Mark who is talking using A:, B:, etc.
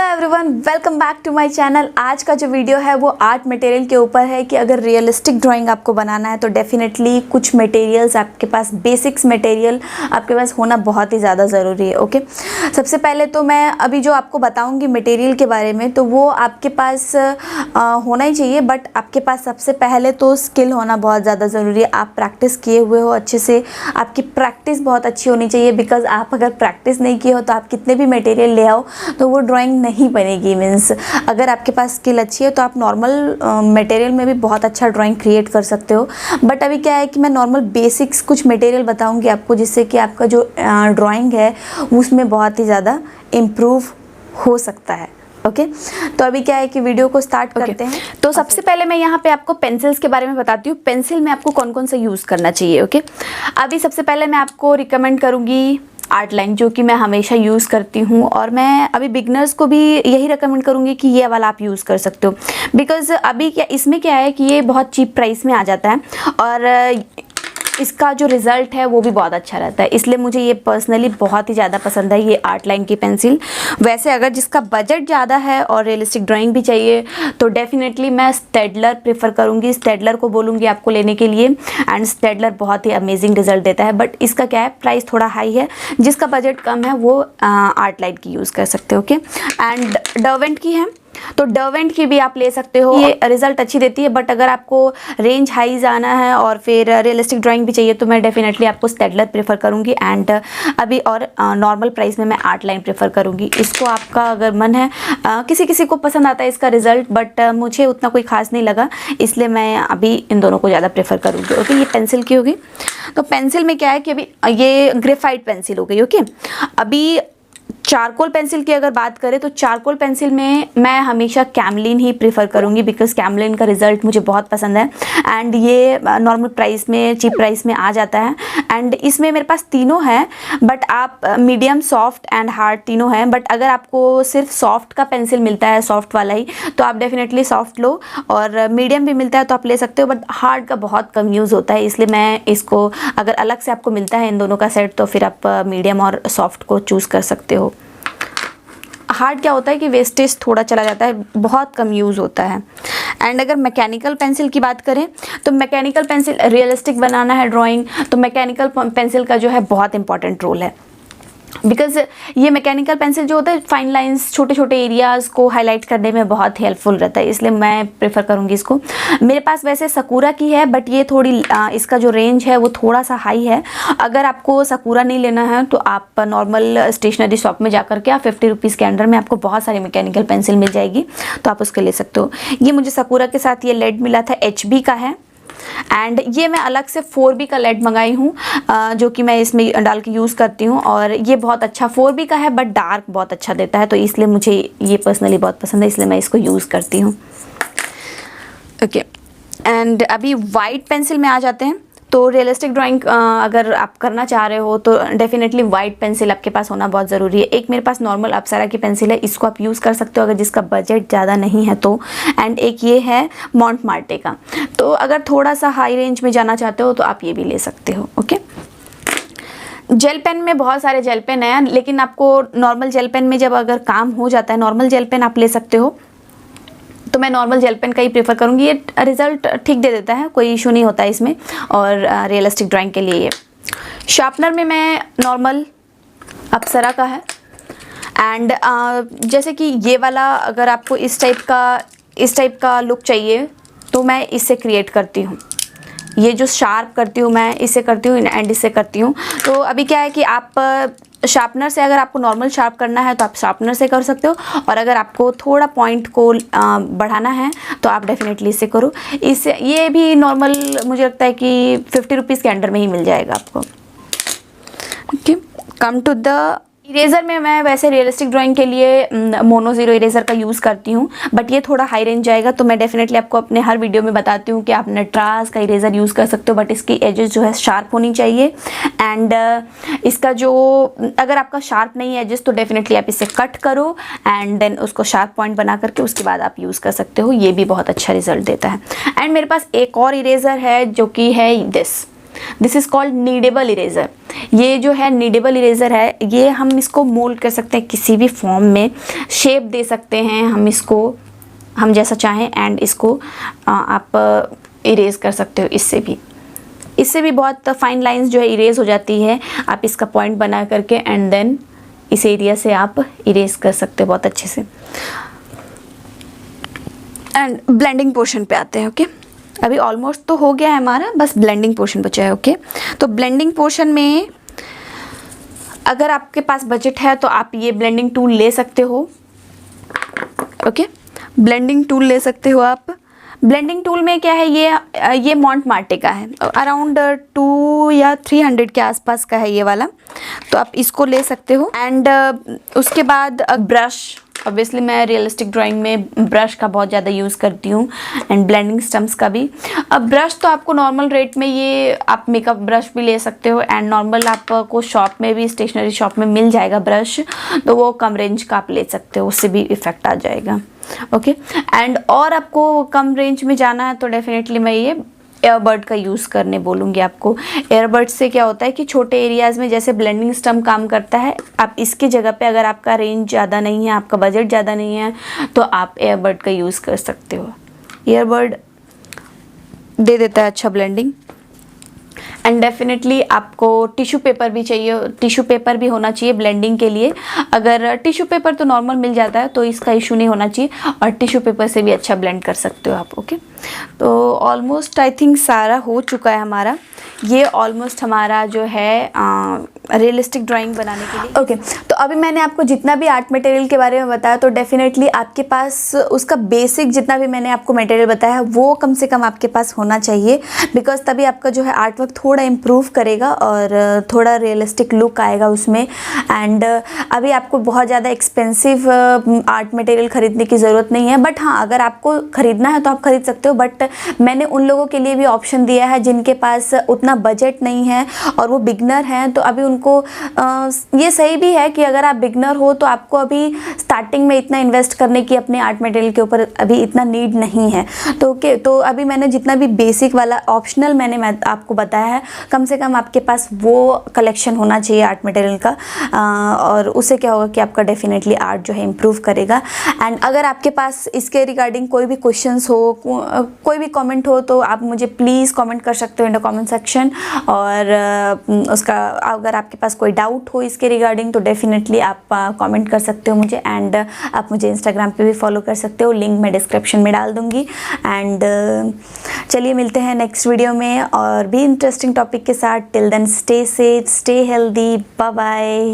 A: Everyone, welcome back to my channel. आज का जो वीडियो है वो आर्ट मटेरियल के ऊपर है कि अगर रियलिस्टिक ड्राइंग आपको बनाना है तो डेफिनेटली कुछ मटेरियल्स आपके पास, बेसिक्स मटेरियल आपके पास होना बहुत ही ज़्यादा ज़रूरी है। ओके, सबसे पहले तो मैं अभी जो आपको बताऊंगी मटेरियल के बारे में तो वो आपके पास होना ही चाहिए, बट आपके पास सबसे पहले तो स्किल होना बहुत ज़्यादा ज़रूरी है। आप प्रैक्टिस किए हुए हो अच्छे से, आपकी प्रैक्टिस बहुत अच्छी होनी चाहिए। बिकॉज आप अगर प्रैक्टिस नहीं किए हो तो आप कितने भी मटेरियल ले आओ तो वो ड्राइंग नहीं बनेगी। मीन्स अगर आपके पास स्किल अच्छी है तो आप नॉर्मल मटेरियल में भी बहुत अच्छा ड्राइंग क्रिएट कर सकते हो। बट अभी क्या है कि मैं नॉर्मल बेसिक्स कुछ मटेरियल बताऊंगी आपको, जिससे कि आपका जो ड्राइंग है उसमें बहुत ही ज़्यादा इम्प्रूव हो सकता है। ओके तो अभी क्या है कि वीडियो को स्टार्ट करते हैं। तो सबसे पहले मैं यहाँ पे आपको पेंसिल्स के बारे में बताती हूँ। पेंसिल में आपको कौन कौन सा यूज़ करना चाहिए। ओके, अभी सबसे पहले मैं आपको रिकमेंड करूँगी आर्ट लाइन, जो कि मैं हमेशा यूज़ करती हूँ, और मैं अभी बिगनर्स को भी यही रिकमेंड करूँगी कि ये वाला आप यूज़ कर सकते हो। बिकॉज़ अभी क्या इसमें क्या है कि ये बहुत चीप प्राइस में आ जाता है और इसका जो रिज़ल्ट है वो भी बहुत अच्छा रहता है, इसलिए मुझे ये पर्सनली बहुत ही ज़्यादा पसंद है, ये आर्ट लाइन की पेंसिल। वैसे अगर जिसका बजट ज़्यादा है और रियलिस्टिक ड्राइंग भी चाहिए तो डेफिनेटली मैं स्टेडलर प्रेफर करूँगी, स्टेडलर को बोलूँगी आपको लेने के लिए। एंड स्टेडलर बहुत ही अमेजिंग रिजल्ट देता है, बट इसका क्या है, प्राइस थोड़ा हाई है। जिसका बजट कम है वो आर्ट लाइन की यूज़ कर सकते हो। ओके, एंड डर्वेंट की है तो डर्वेंट की भी आप ले सकते हो, ये रिजल्ट अच्छी देती है। बट अगर आपको रेंज हाई जाना है और फिर रियलिस्टिक ड्राइंग भी चाहिए तो मैं डेफिनेटली आपको स्टेडलर प्रेफर करूँगी। एंड अभी और नॉर्मल प्राइस में मैं आर्ट लाइन प्रेफर करूँगी। इसको आपका अगर मन है, किसी किसी को पसंद आता है इसका रिजल्ट, बट मुझे उतना कोई खास नहीं लगा, इसलिए मैं अभी इन दोनों को ज़्यादा प्रेफर करूँगी। ओके, ये पेंसिल की होगी। तो पेंसिल में क्या है कि अभी ये ग्रेफाइट पेंसिल हो गई। ओके, अभी चारकोल पेंसिल की अगर बात करें तो चारकोल पेंसिल में मैं हमेशा कैमलिन ही प्रेफर करूँगी, बिकॉज कैमलिन का रिज़ल्ट मुझे बहुत पसंद है। एंड ये नॉर्मल प्राइस में, चीप प्राइस में आ जाता है। एंड इसमें मेरे पास तीनों हैं, बट आप मीडियम, सॉफ्ट एंड हार्ड तीनों हैं। बट अगर आपको सिर्फ सॉफ्ट का पेंसिल मिलता है, सॉफ्ट वाला ही, तो आप डेफिनेटली सॉफ्ट लो, और मीडियम भी मिलता है तो आप ले सकते हो। बट हार्ड का बहुत कम यूज़ होता है, इसलिए मैं इसको, अगर अलग से आपको मिलता है इन दोनों का सेट, तो फिर आप मीडियम और सॉफ्ट को चूज़ कर सकते हो। हार्ड क्या होता है कि वेस्टेज थोड़ा चला जाता है, बहुत कम यूज़ होता है। एंड अगर मैकेनिकल पेंसिल की बात करें तो मैकेनिकल पेंसिल, रियलिस्टिक बनाना है ड्राइंग तो मैकेनिकल पेंसिल का जो है बहुत इंपॉर्टेंट रोल है। बिकॉज ये मैकेनिकल पेंसिल जो होता है फाइन लाइंस, छोटे छोटे एरियाज़ को हाईलाइट करने में बहुत हेल्पफुल रहता है, इसलिए मैं प्रेफर करूँगी इसको। मेरे पास वैसे सकूरा की है, बट ये थोड़ी इसका जो रेंज है वो थोड़ा सा हाई है। अगर आपको सकूरा नहीं लेना है तो आप नॉर्मल स्टेशनरी शॉप में जाकर के, आप 50 रुपीज़ के अंडर में आपको बहुत सारी मैकेनिकल पेंसिल मिल जाएगी, तो आप उसके ले सकते हो। ये मुझे सकूरा के साथ ये लेड मिला था, HB का है। एंड ये मैं अलग से 4B का लेड मंगाई हूँ, जो कि मैं इसमें डाल के यूज़ करती हूँ, और ये बहुत अच्छा 4B का है, बट डार्क बहुत अच्छा देता है, तो इसलिए मुझे ये पर्सनली बहुत पसंद है, इसलिए मैं इसको यूज़ करती हूँ। ओके, एंड अभी वाइट पेंसिल में आ जाते हैं। तो रियलिस्टिक ड्राइंग अगर आप करना चाह रहे हो तो डेफिनेटली वाइट पेंसिल आपके पास होना बहुत ज़रूरी है। एक मेरे पास नॉर्मल अप्सरा की पेंसिल है, इसको आप यूज़ कर सकते हो अगर जिसका बजट ज़्यादा नहीं है तो। एंड एक ये है मॉन्टमार्टे का, तो अगर थोड़ा सा हाई रेंज में जाना चाहते हो तो आप ये भी ले सकते हो। ओके, जेल पेन में बहुत सारे जेल पेन हैं, लेकिन आपको नॉर्मल जेल पेन में जब अगर काम हो जाता है, नॉर्मल जेल पेन आप ले सकते हो, तो मैं नॉर्मल जेल पेन का ही प्रेफर करूँगी। ये रिज़ल्ट ठीक दे देता है, कोई इशू नहीं होता है इसमें, और रियलिस्टिक ड्राइंग के लिए ये। शार्पनर में मैं नॉर्मल अप्सरा का है। एंड जैसे कि ये वाला, अगर आपको इस टाइप का लुक चाहिए तो मैं इससे क्रिएट करती हूँ। ये जो शार्प करती हूँ मैं इससे करती हूँ, एंड इससे करती हूँ। तो अभी क्या है कि आप शार्पनर से, अगर आपको नॉर्मल शार्प करना है तो आप शार्पनर से कर सकते हो, और अगर आपको थोड़ा पॉइंट को बढ़ाना है तो आप डेफिनेटली इससे करो। इससे ये भी नॉर्मल मुझे लगता है कि 50 रुपीज़ के अंडर में ही मिल जाएगा आपको। Okay, come to the eraser में मैं वैसे रियलिस्टिक ड्राइंग के लिए मोनो ज़ीरो इरेज़र का यूज़ करती हूँ, बट ये थोड़ा हाई रेंज जाएगा, तो मैं डेफिनेटली आपको अपने हर वीडियो में बताती हूँ कि आप नटराज का इरेज़र यूज़ कर सकते हो, बट इसकी एजेस जो है शार्प होनी चाहिए। एंड इसका जो, अगर आपका शार्प नहीं है एजेस तो डेफिनेटली आप इसे कट करो एंड देन उसको शार्प पॉइंट बना करके उसके बाद आप यूज़ कर सकते हो, ये भी बहुत अच्छा रिजल्ट देता है। एंड मेरे पास एक और इरेज़र है जो कि है this, this is called needable eraser. ये जो है नीडेबल इरेज़र है, ये हम इसको मोल्ड कर सकते हैं किसी भी फॉर्म में, शेप दे सकते हैं हम इसको, हम जैसा चाहें, एंड इसको आप इरेज कर सकते हो इससे भी बहुत फाइन लाइंस जो है इरेज हो जाती है। आप इसका पॉइंट बना करके एंड देन इस एरिया से आप इरेज कर सकते हो बहुत अच्छे से। एंड ब्लेंडिंग पोर्शन पे आते हैं। ओके, अभी ऑलमोस्ट तो हो गया है हमारा, बस ब्लेंडिंग पोर्शन बचा है। ओके, तो ब्लेंडिंग पोर्शन में अगर आपके पास बजट है तो आप ये ब्लेंडिंग टूल ले सकते हो। ओके, ब्लेंडिंग टूल ले सकते हो आप। ब्लेंडिंग टूल में क्या है, ये मॉन्टमार्टे का है, अराउंड 2 या 300 के आसपास का है ये वाला, तो आप इसको ले सकते हो। एंड उसके बाद ब्रश, ऑब्वियसली मैं रियलिस्टिक ड्राइंग में ब्रश का बहुत ज़्यादा यूज़ करती हूँ, एंड ब्लेंडिंग स्टम्प्स का भी। अब ब्रश तो आपको नॉर्मल रेट में, ये आप मेकअप ब्रश भी ले सकते हो, एंड नॉर्मल आपको शॉप में भी, स्टेशनरी शॉप में मिल जाएगा ब्रश, तो वो कम रेंज का आप ले सकते हो, उससे भी इफ़ेक्ट आ जाएगा। ओके, एंड और आपको कम रेंज में जाना है तो डेफिनेटली मैं ये एयरबड का यूज़ करने बोलूँगी आपको। एयरबड से क्या होता है कि छोटे एरियाज़ में जैसे ब्लेंडिंग स्टम्प काम करता है, आप इसकी जगह पे अगर आपका रेंज ज़्यादा नहीं है, आपका बजट ज़्यादा नहीं है, तो आप एयरबड का यूज़ कर सकते हो। एयरबड दे देता है अच्छा ब्लेंडिंग। एंड डेफिनेटली आपको टिश्यू पेपर भी चाहिए, टिश्यू पेपर भी होना चाहिए ब्लेंडिंग के लिए। अगर टिश्यू पेपर तो नॉर्मल मिल जाता है तो इसका इशू नहीं होना चाहिए, और टिश्यू पेपर से भी अच्छा ब्लेंड कर सकते हो आप। ओके, तो ऑलमोस्ट आई थिंक सारा हो चुका है हमारा। ये ऑलमोस्ट हमारा जो है रियलिस्टिक ड्राइंग बनाने के लिए। ओके, तो अभी मैंने आपको जितना भी आर्ट मटेरियल के बारे में बताया, तो डेफिनेटली आपके पास उसका बेसिक जितना भी मैंने आपको मटेरियल बताया है वो कम से कम आपके पास होना चाहिए, बिकॉज तभी आपका जो है आर्ट वर्क थोड़ा इम्प्रूव करेगा और थोड़ा रियलिस्टिक लुक आएगा उसमें। एंड अभी आपको बहुत ज़्यादा एक्सपेंसिव आर्ट मटेरियल ख़रीदने की ज़रूरत नहीं है, बट हाँ, अगर आपको ख़रीदना है तो आप ख़रीद सकते हो। बट मैंने उन लोगों के लिए भी ऑप्शन दिया है जिनके पास उतना बजट नहीं है और वो बिगनर हैं, तो अभी उनको ये सही भी है कि अगर आप बिगनर हो तो आपको अभी स्टार्टिंग में इतना इन्वेस्ट करने की अपने आर्ट मटेरियल के ऊपर अभी इतना नीड नहीं है। तो ओके, तो अभी मैंने जितना भी बेसिक वाला ऑप्शनल मैंने आपको बताया है, कम से कम आपके पास वो कलेक्शन होना चाहिए आर्ट मटेरियल का, और उससे क्या होगा कि आपका डेफिनेटली आर्ट जो है इम्प्रूव करेगा। एंड अगर आपके पास इसके रिगार्डिंग कोई भी क्वेश्चंस हो, कोई भी कमेंट हो, तो आप मुझे प्लीज़ कमेंट कर सकते हो इन द कमेंट सेक्शन। और उसका अगर आपके पास कोई डाउट हो इसके रिगार्डिंग तो डेफिनेटली आप कमेंट कर सकते हो मुझे, एंड आप मुझे इंस्टाग्राम पे भी फॉलो कर सकते हो, लिंक मैं डिस्क्रिप्शन में डाल दूँगी। एंड चलिए मिलते हैं नेक्स्ट वीडियो में और भी इंटरेस्टिंग टॉपिक के साथ। Till then stay safe, stay healthy, bye bye.